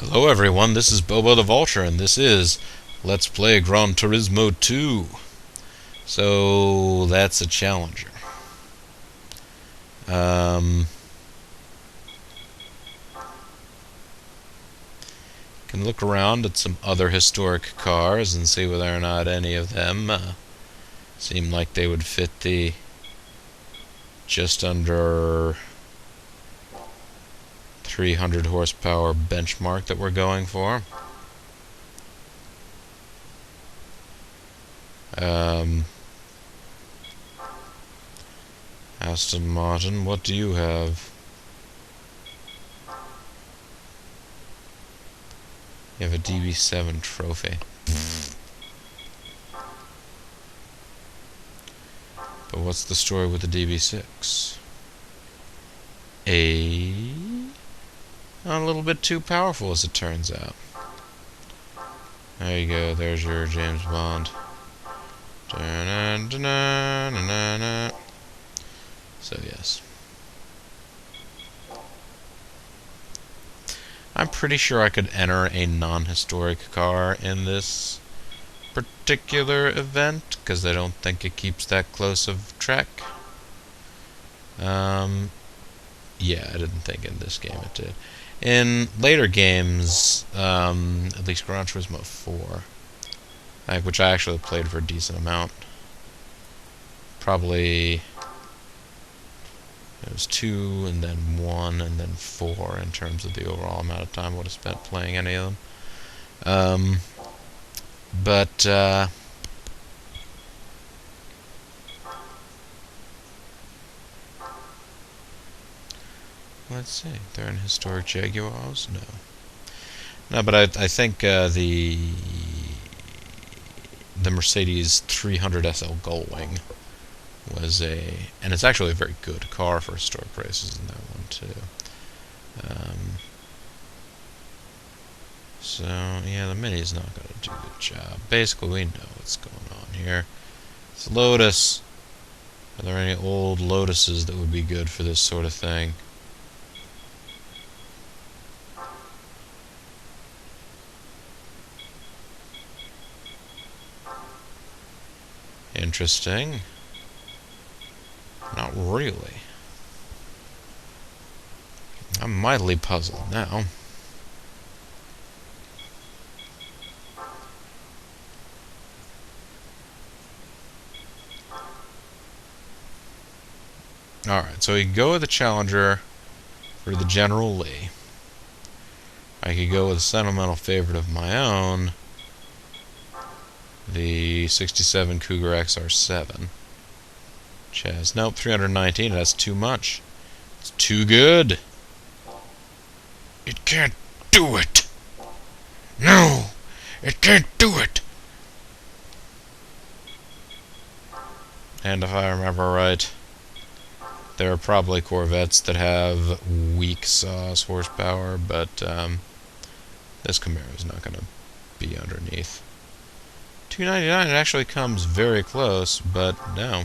Hello everyone, this is Bobo the Vulture, and this is Let's Play Gran Turismo 2. So, that's a Challenger. Can look around at some other historic cars and see whether or not any of them seem like they would fit the just under 300 horsepower benchmark that we're going for. Aston Martin, what do you have? You have a DB7 trophy. But what's the story with the DB6? A little bit too powerful, as it turns out. There you go, there's your James Bond. So, yes. I'm pretty sure I could enter a non-historic car in this particular event, because I don't think it keeps that close of track. Yeah, I didn't think in this game it did. In later games, at least Gran Turismo 4, which I actually played for a decent amount. Probably it was 2, and then 1, and then 4 in terms of the overall amount of time I would have spent playing any of them. Let's see. They're in historic Jaguars? No. No, but I think the Mercedes 300 SL Gullwing was and it's actually a very good car for historic races in that one too. So yeah, the Mini's not going to do the job. Basically, we know what's going on here. It's Lotus. Are there any old Lotuses that would be good for this sort of thing? Interesting. Not really. I'm mightily puzzled now. Alright, so we can go with the Challenger for the General Lee. I could go with a sentimental favorite of my own, the 67 Cougar XR7. Which has, nope, 319, that's too much. It's too good. It can't do it. No, it can't do it. And if I remember right, there are probably Corvettes that have weak sauce horsepower, but this Camaro is not going to be underneath. 299, it actually comes very close, but no.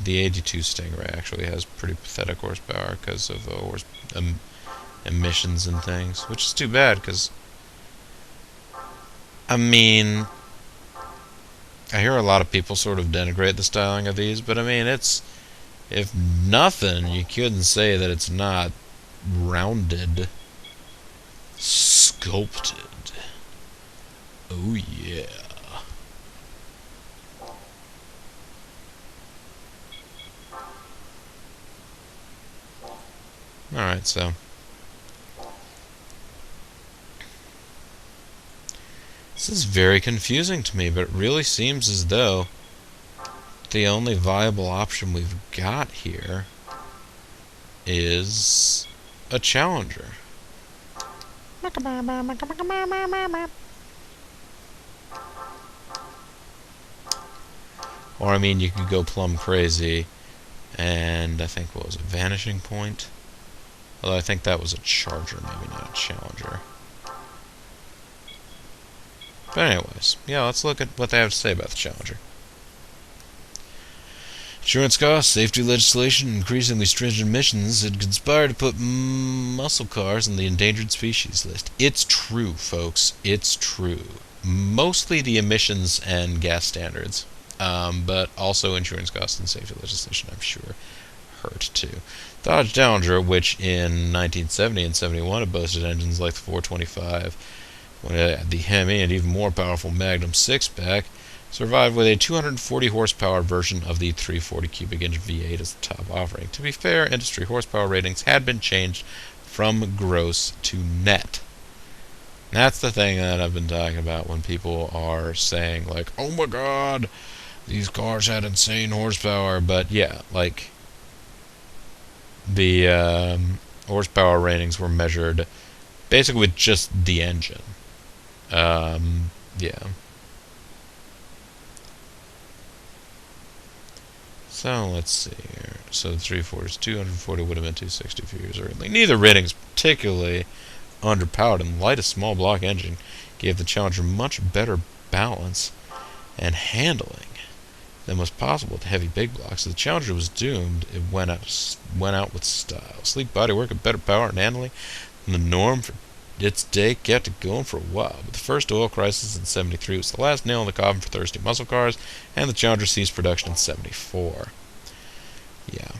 The 82 Stingray actually has pretty pathetic horsepower because of emissions and things, which is too bad, because I mean, I hear a lot of people sort of denigrate the styling of these, but I mean, it's, if nothing, you couldn't say that it's not rounded, sculpted. Oh yeah. Alright, so this is very confusing to me, but it really seems as though the only viable option we've got here is a Challenger. Or, I mean, you could go plumb crazy, and I think, what was it, Vanishing Point? Although I think that was a Charger, maybe not a Challenger. But anyways, yeah, let's look at what they have to say about the Challenger. Insurance costs, safety legislation, increasingly stringent emissions had conspired to put muscle cars on the endangered species list. It's true, folks. It's true. Mostly the emissions and gas standards, but also insurance costs and safety legislation, I'm sure, hurt too. Dodge Challenger, which in 1970 and 71 had boasted engines like the 425, when it had the Hemi and even more powerful Magnum six-pack, survived with a 240 horsepower version of the 340 cubic inch V8 as the top offering. To be fair, industry horsepower ratings had been changed from gross to net. That's the thing that I've been talking about when people are saying, like, oh my god, these cars had insane horsepower. But yeah, like, the horsepower ratings were measured basically with just the engine. Yeah. So let's see here. So the 340 is 240, would have been 260 a few years earlier. Neither rating is particularly underpowered, and the lightest small block engine gave the Challenger much better balance and handling than was possible with heavy big blocks. So the Challenger was doomed. It went out with style. Sleek bodywork and better power and handling than the norm for its day kept it going for a while. But the first oil crisis in 73 was the last nail in the coffin for thirsty muscle cars, and the Challenger ceased production in 74. Yeah.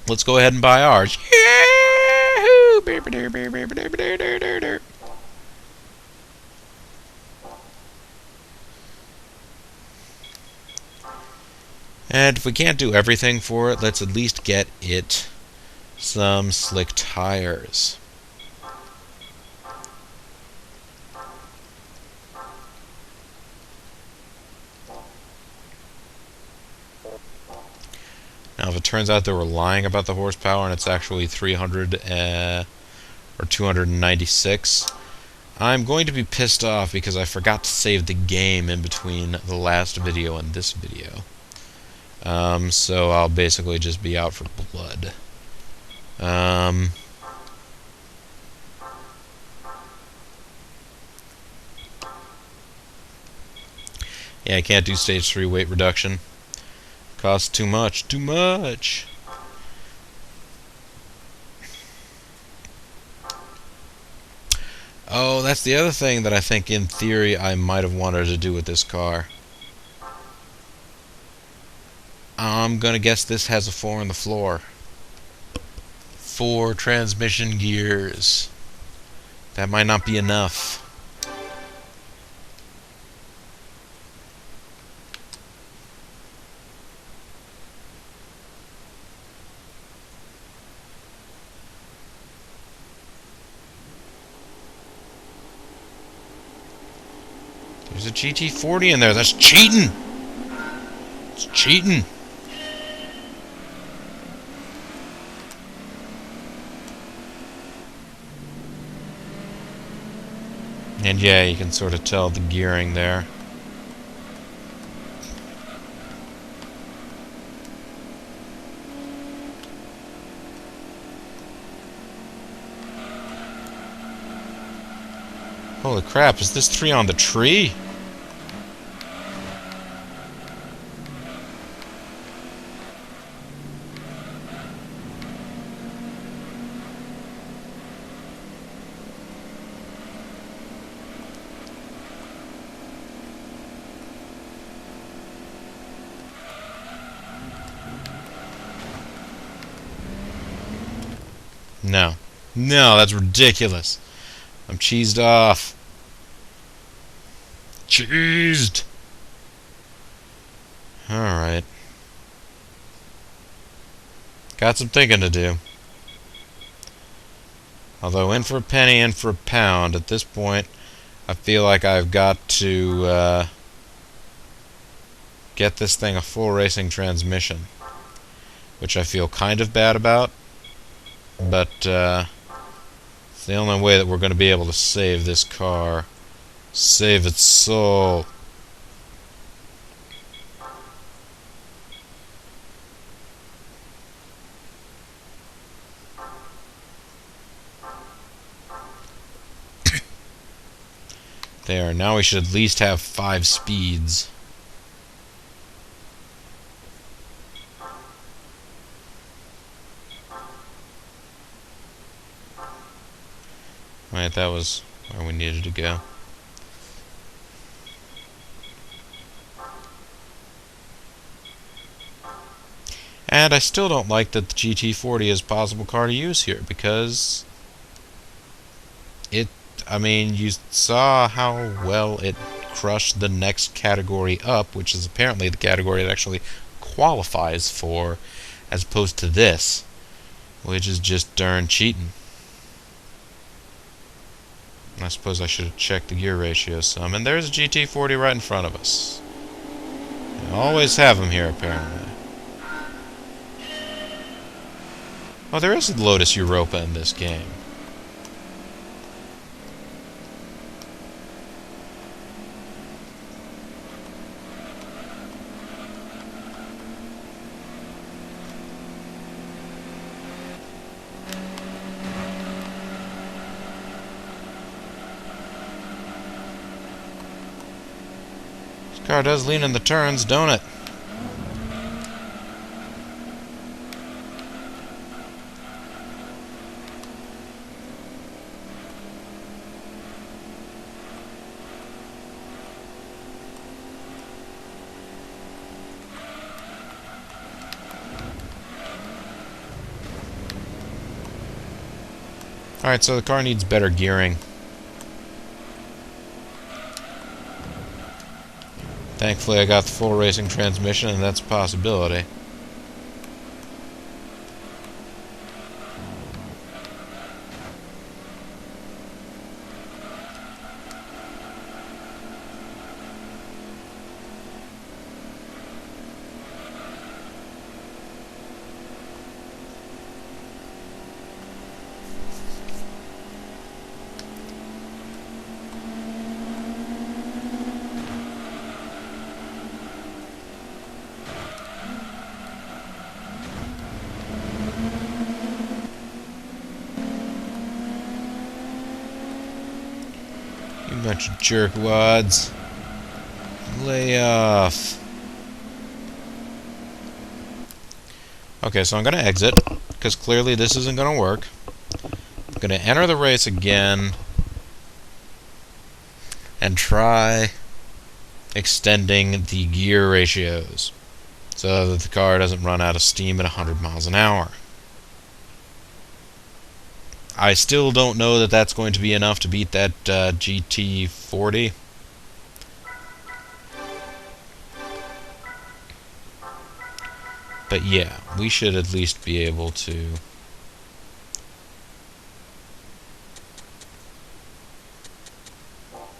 Let's go ahead and buy ours. Yahoo! And if we can't do everything for it, let's at least get it some slick tires. Now, if it turns out they were lying about the horsepower and it's actually 300 or 296, I'm going to be pissed off because I forgot to save the game in between the last video and this video. So I'll basically just be out for blood. Yeah, I can't do stage 3 weight reduction. Costs too much. Too much! Oh, that's the other thing that I think, in theory, I might have wanted to do with this car. I'm gonna guess this has a 4 on the floor. 4 transmission gears. That might not be enough. There's a GT40 in there. That's cheating! It's cheating! And yeah, you can sort of tell the gearing there. Holy crap, is this 3 on the tree? No. No, that's ridiculous. I'm cheesed off. Cheesed! Alright. Got some thinking to do. Although, in for a penny, in for a pound, at this point, I feel like I've got to get this thing a full racing transmission. Which I feel kind of bad about. But it's the only way that we're going to be able to save this car. Save its soul. There, now we should at least have 5 speeds. Alright, that was where we needed to go. And I still don't like that the GT40 is a possible car to use here, because I mean, you saw how well it crushed the next category up, which is apparently the category it actually qualifies for, as opposed to this, which is just darn cheating. I suppose I should have checked the gear ratio some. And there's a GT40 right in front of us. They always have them here, apparently. Oh, there is a Lotus Europa in this game. This car does lean in the turns, don't it? Alright, so the car needs better gearing. Thankfully I got the full racing transmission, and that's a possibility. You bunch of jerkwads. Lay off. Okay, so I'm going to exit, because clearly this isn't going to work. I'm going to enter the race again and try extending the gear ratios so that the car doesn't run out of steam at 100 miles an hour. I still don't know that that's going to be enough to beat that GT40. But yeah, we should at least be able to...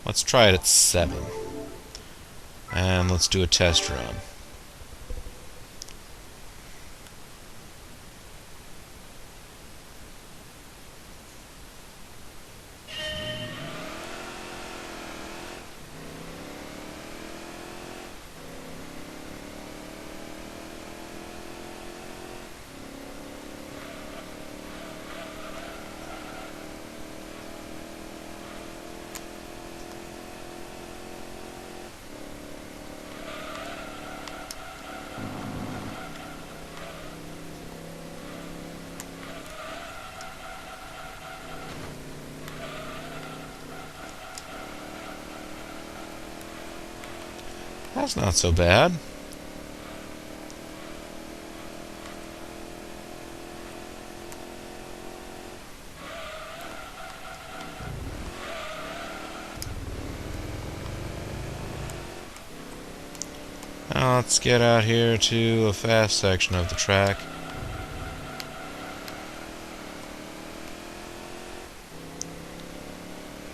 Let's try it at 7. And let's do a test run. That's not so bad. Now let's get out here to a fast section of the track.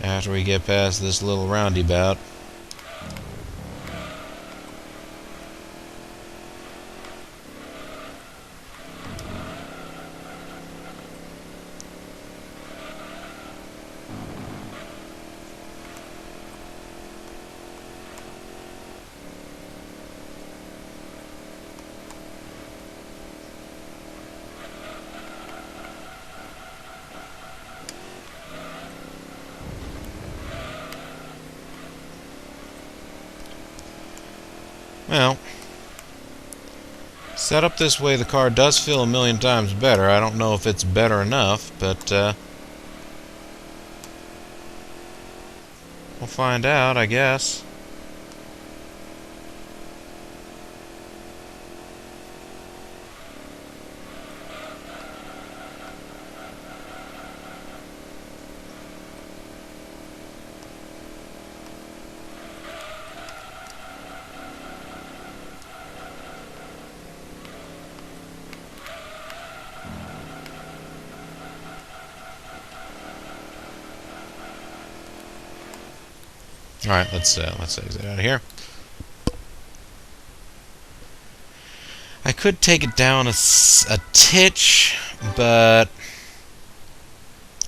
After we get past this little roundabout. Well, set up this way, the car does feel a million times better. I don't know if it's better enough, but We'll find out, I guess. Alright, let's exit out of here. I could take it down a titch, but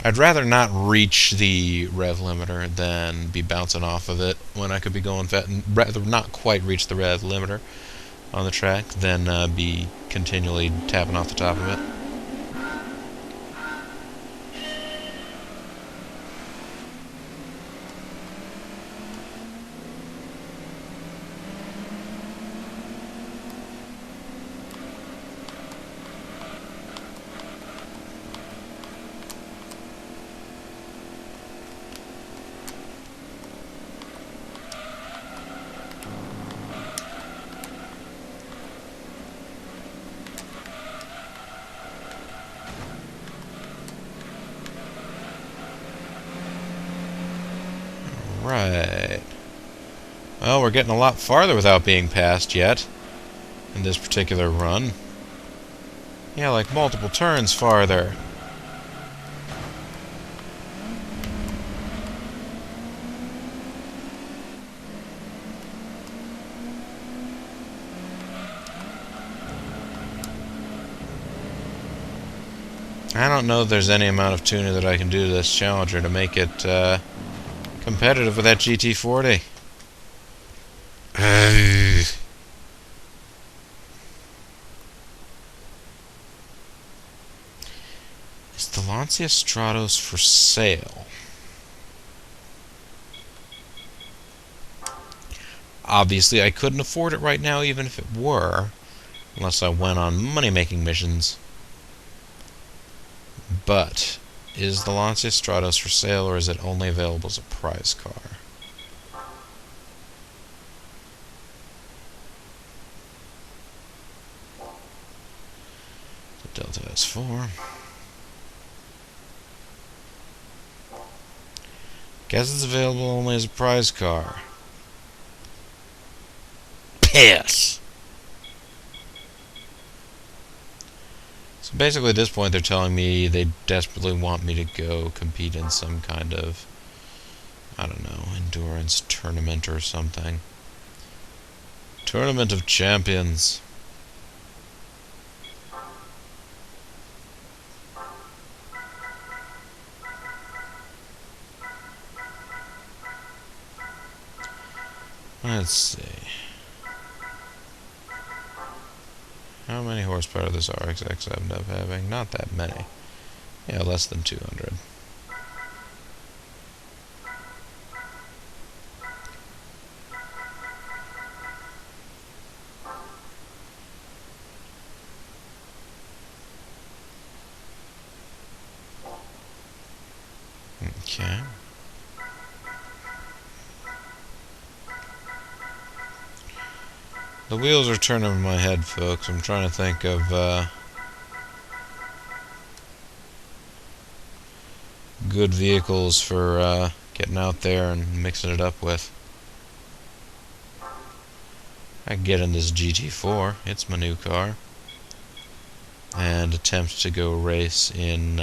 I'd rather not reach the rev limiter than be bouncing off of it when I could be going fast, and rather not quite reach the rev limiter on the track than be continually tapping off the top of it. Right. Well, we're getting a lot farther without being passed yet in this particular run. Yeah, like multiple turns farther. I don't know if there's any amount of tuning that I can do to this Challenger to make it competitive with that GT40. Is the Lancia Stratos for sale? Obviously, I couldn't afford it right now, even if it were, unless I went on money-making missions. But is the Lancia Stratos for sale, or is it only available as a prize car? The Delta S4. Guess it's available only as a prize car. Piss! So basically at this point they're telling me they desperately want me to go compete in some kind of, I don't know, endurance tournament or something. Tournament of Champions. Let's see. How many horsepower does this RXX end up having? Not that many. Yeah, less than 200. Okay. The wheels are turning in my head, folks. I'm trying to think of good vehicles for getting out there and mixing it up with. I can get in this GT4, it's my new car, and attempt to go race in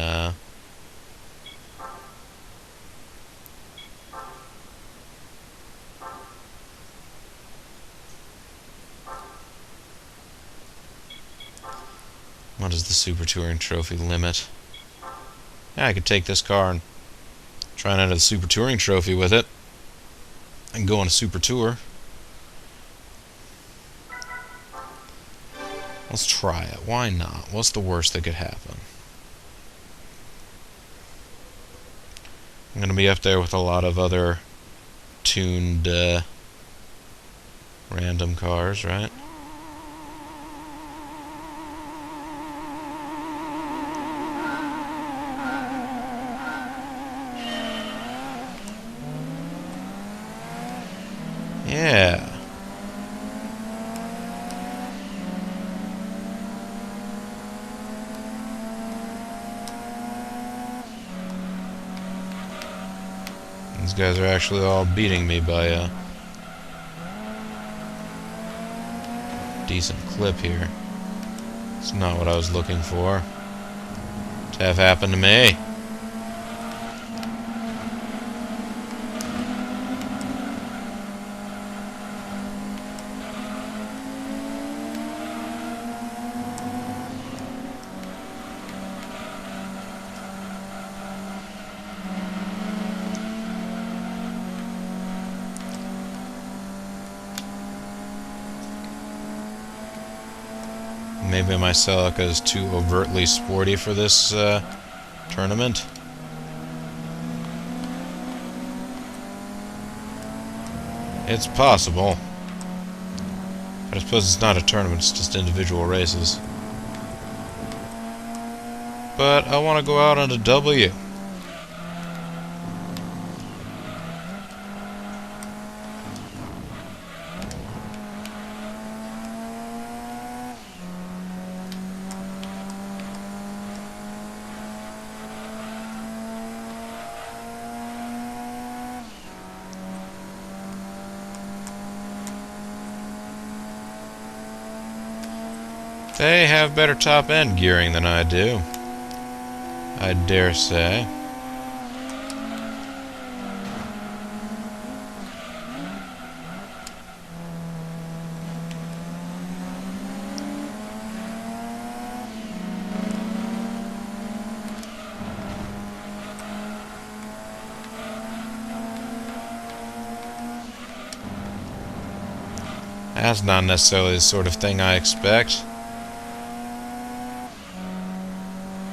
what is the Super Touring Trophy limit? Yeah, I could take this car and try and enter the Super Touring Trophy with it and go on a Super Tour. Let's try it. Why not? What's the worst that could happen? I'm going to be up there with a lot of other tuned random cars, right? Yeah. These guys are actually all beating me by a decent clip here. It's not what I was looking for to have happen to me. Maybe my Celica is too overtly sporty for this tournament. It's possible. But I suppose it's not a tournament, it's just individual races. But I want to go out on a W. They have better top-end gearing than I do, I dare say. That's not necessarily the sort of thing I expect.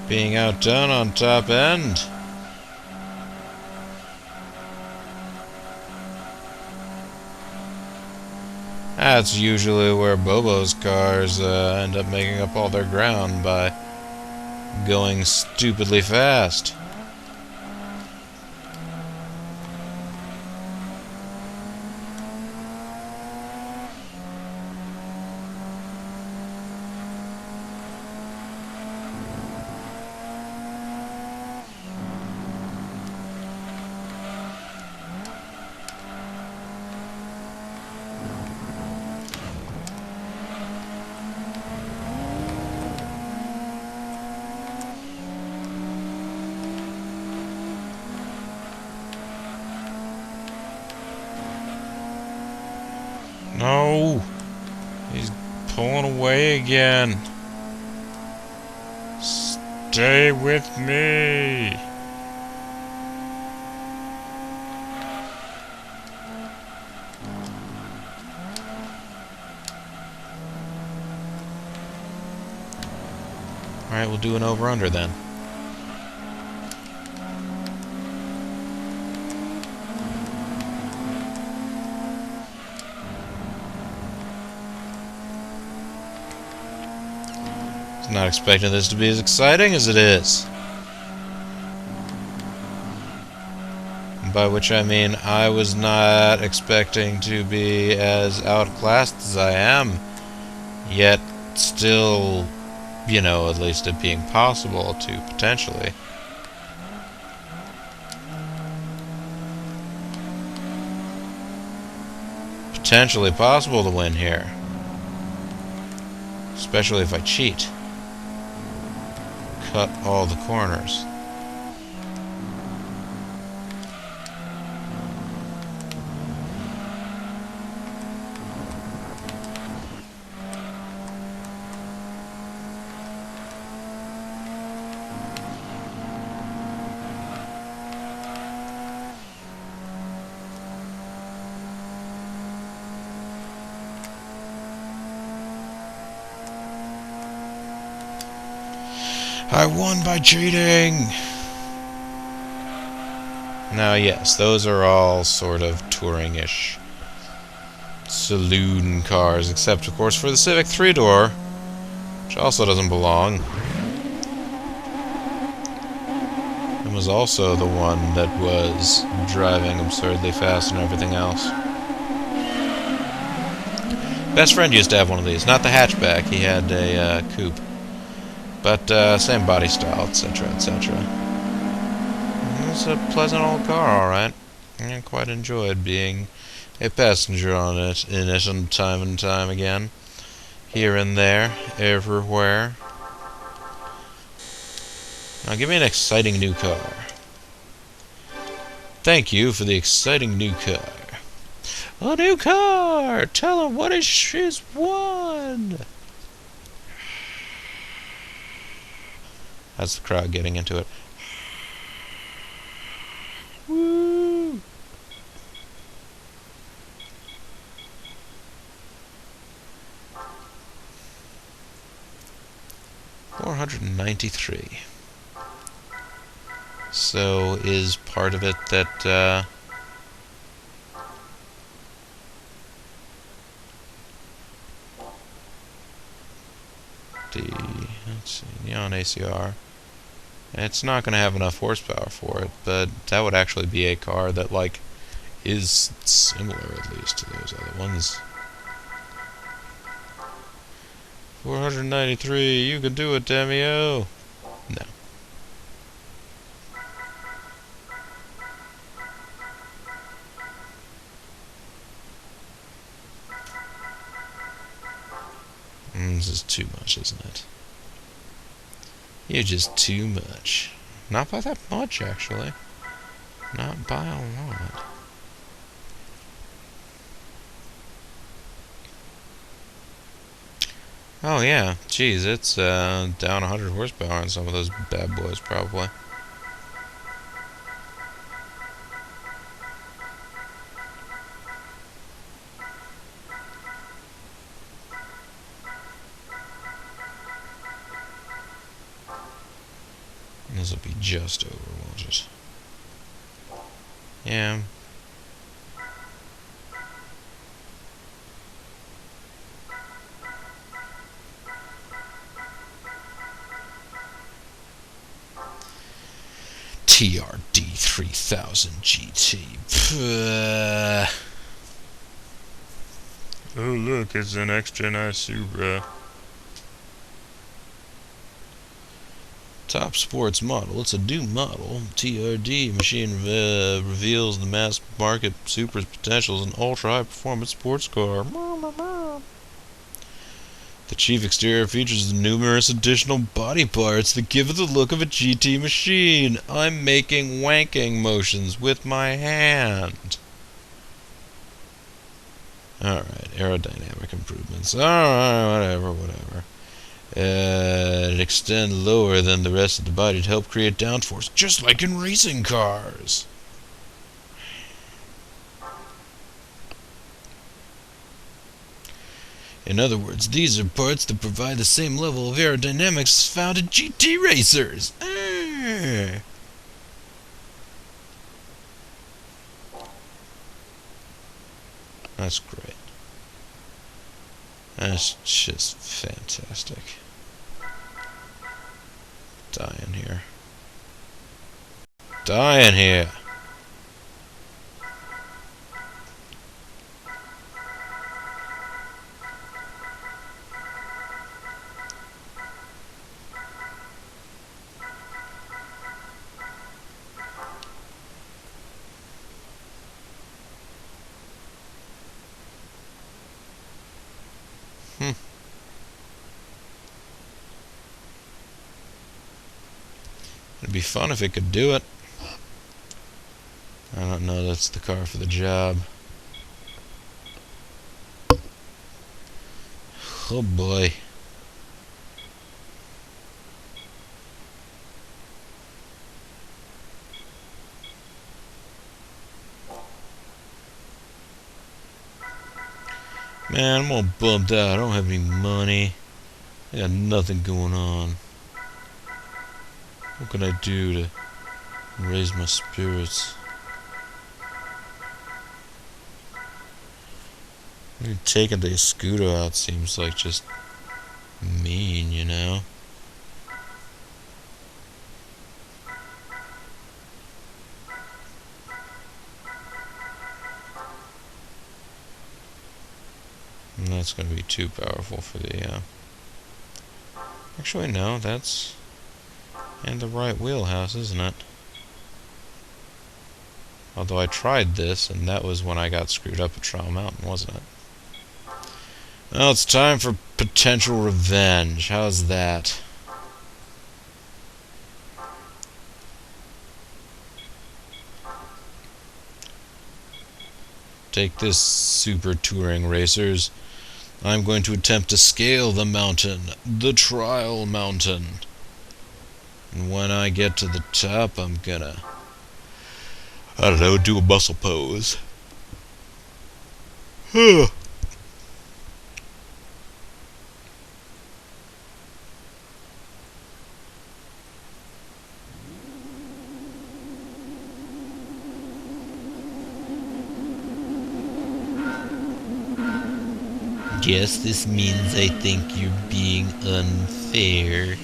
Being outdone on top end. That's usually where Bobo's cars end up making up all their ground, by going stupidly fast. No! He's pulling away again. Stay with me! Alright, we'll do an over-under then. Not expecting this to be as exciting as it is. By which I mean I was not expecting to be as outclassed as I am, yet still, you know, at least it being possible to potentially. Potentially possible to win here. Especially if I cheat. Cut all the corners. I won by cheating! Now, yes, those are all sort of touring-ish saloon cars, except, of course, for the Civic 3-door, which also doesn't belong. And was also the one that was driving absurdly fast and everything else. Best friend used to have one of these. Not the hatchback. He had a coupe. But same body style, etc., etc. It's a pleasant old car, alright. I quite enjoyed being a passenger on it, in it, and time again. Here and there, everywhere. Now give me an exciting new car. Thank you for the exciting new car. A new car! Tell her what she's won! That's the crowd getting into it. Woo! $493. So is part of it that let's see, neon ACR. It's not going to have enough horsepower for it, but that would actually be a car that, like, is similar at least to those other ones. 493, you can do it, Demio. No. This is too much, isn't it? You're just too much. Not by that much, actually. Not by a lot. Oh yeah, geez, it's down 100 horsepower on some of those bad boys, probably. This will be just over, won't it? Yeah. TRD 3000 GT. Oh look, it's an extra nice Supra. Top sports model. It's a new model. TRD machine reveals the mass market Supra's potential as an ultra high performance sports car. The chief exterior features numerous additional body parts that give it the look of a GT machine. I'm making wanking motions with my hand. Alright, aerodynamic improvements. Alright, whatever. It extend lower than the rest of the body to help create downforce, just like in racing cars. In other words, these are parts that provide the same level of aerodynamics found in GT racers. That's great. That's just fantastic. Dying here. Dying here. It'd be fun if it could do it. I don't know, that's the car for the job. Oh boy. Man, I'm all bummed out. I don't have any money. I got nothing going on. What can I do to raise my spirits? Taking the scooter out seems like just mean, you know? And that's going to be too powerful for the... Actually, no, that's in the right wheelhouse, isn't it? Although I tried this, and that was when I got screwed up at Trial Mountain, wasn't it? Well, it's time for potential revenge. How's that? Take this, Super Touring Racers. I'm going to attempt to scale the mountain, the Trial Mountain. And when I get to the top, I'm gonna, I don't know, do a muscle pose. Guess this means I think you're being unfair.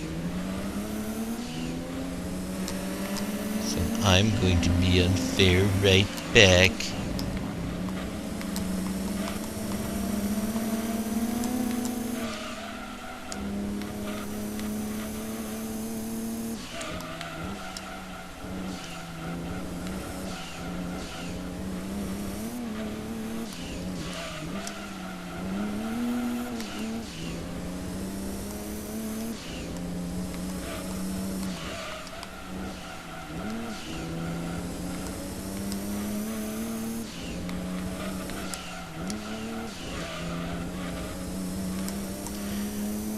So I'm going to be unfair right back.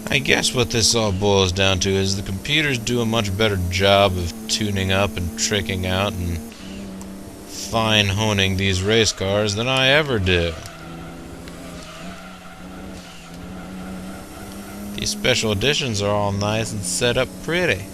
I guess what this all boils down to is the computers do a much better job of tuning up and tricking out and fine-honing these race cars than I ever do. These special editions are all nice and set up pretty.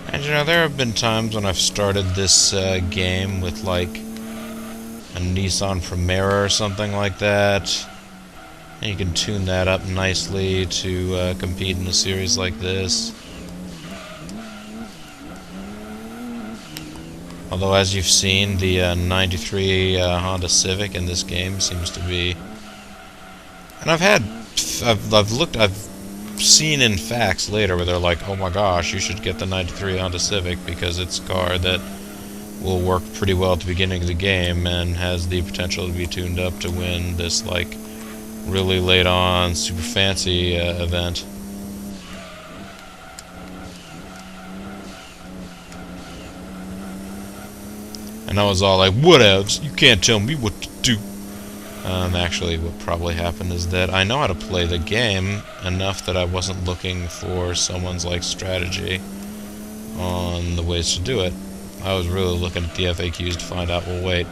And you know, there have been times when I've started this game with like a Nissan Primera or something like that, and you can tune that up nicely to compete in a series like this. Although, as you've seen, the 93 Honda Civic in this game seems to be, and I've seen in facts later where they're like, oh my gosh, you should get the 93 Honda Civic because it's a car that will work pretty well at the beginning of the game and has the potential to be tuned up to win this like really late on super fancy event. And I was all like, whatevs, you can't tell me what to do. Actually, what probably happened is that I know how to play the game enough that I wasn't looking for someone's like strategy on the ways to do it. I was really looking at the FAQs to find out, well wait,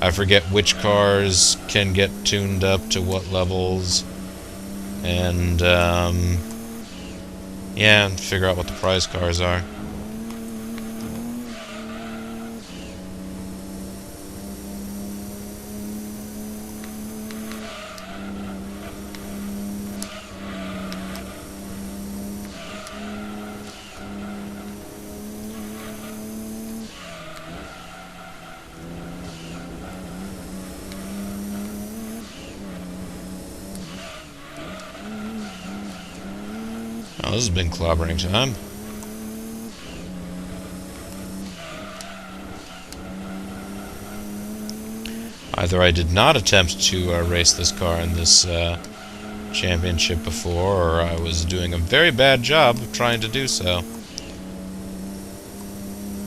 I forget which cars can get tuned up to what levels, and yeah, and figure out what the prize cars are. Oh, this has been clobbering time. Either I did not attempt to race this car in this championship before, or I was doing a very bad job of trying to do so.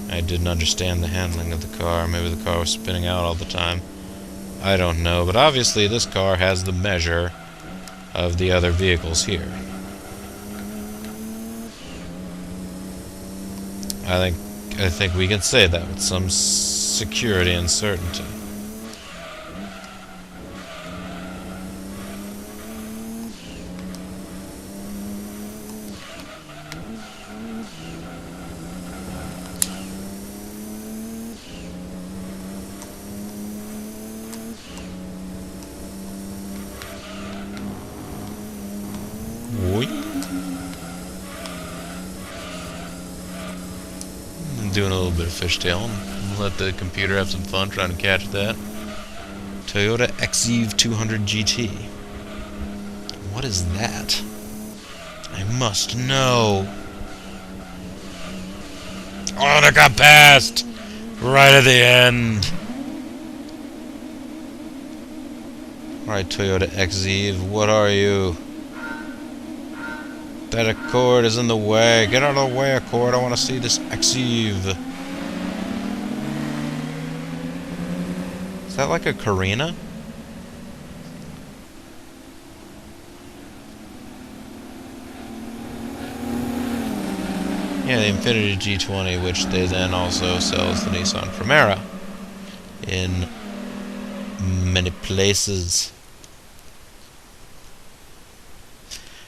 I didn't understand the handling of the car. Maybe the car was spinning out all the time. I don't know, but obviously this car has the measure of the other vehicles here. I think we can say that with some security and certainty. Doing a little bit of fishtailing. Let the computer have some fun trying to catch that. Toyota XEV 200 GT. What is that? I must know. Oh, that got passed! Right at the end. Alright, Toyota XEV, what are you? That Accord is in the way. Get out of the way, Accord. I want to see this XEV. Is that like a Carina? Yeah, the Infiniti G20, which they then also sells the Nissan Primera in many places.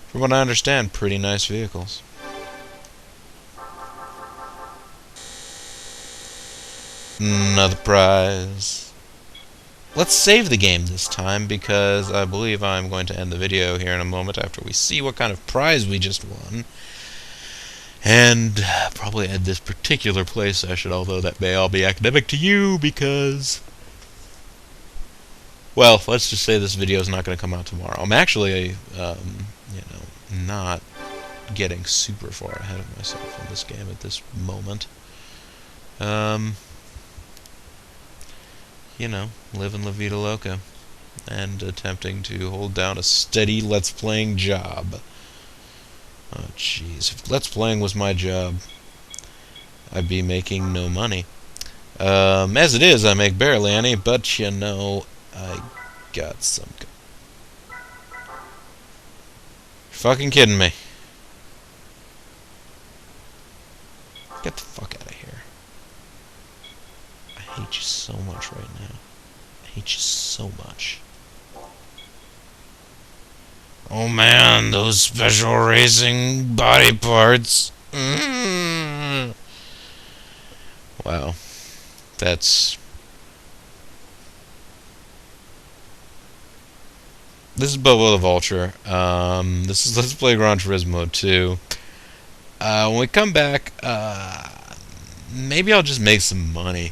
From what I understand, pretty nice vehicles. Another prize. Let's save the game this time, because I believe I'm going to end the video here in a moment after we see what kind of prize we just won. And probably at this particular play session, although that may all be academic to you, because... well, let's just say this video is not going to come out tomorrow. I'm actually, not getting super far ahead of myself in this game at this moment. Living La Vida Loca and attempting to hold down a steady Let's Playing job. Oh, jeez. If Let's Playing was my job, I'd be making no money. As it is, I make barely any, but, I got some... You're fucking kidding me. Get the fuck out of here. I hate you so much right now. I hate you so much. Oh man, those special racing body parts. Wow. This is Bobo the Vulture. This is Let's Play Gran Turismo 2. When we come back, maybe I'll just make some money.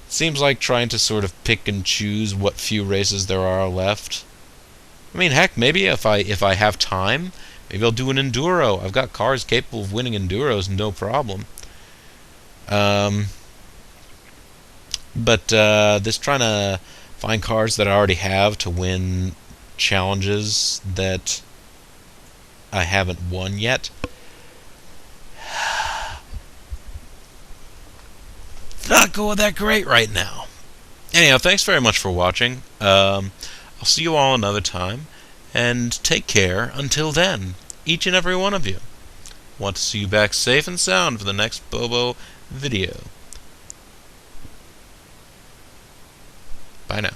Seems like trying to sort of pick and choose what few races there are left. I mean, heck, maybe if I have time, maybe I'll do an enduro. I've got cars capable of winning enduros, no problem. But this trying to find cars that I already have to win challenges that I haven't won yet. It's not going that great right now. Anyhow, thanks very much for watching. I'll see you all another time, and take care until then, each and every one of you. Want to see you back safe and sound for the next Bobo video. Bye now.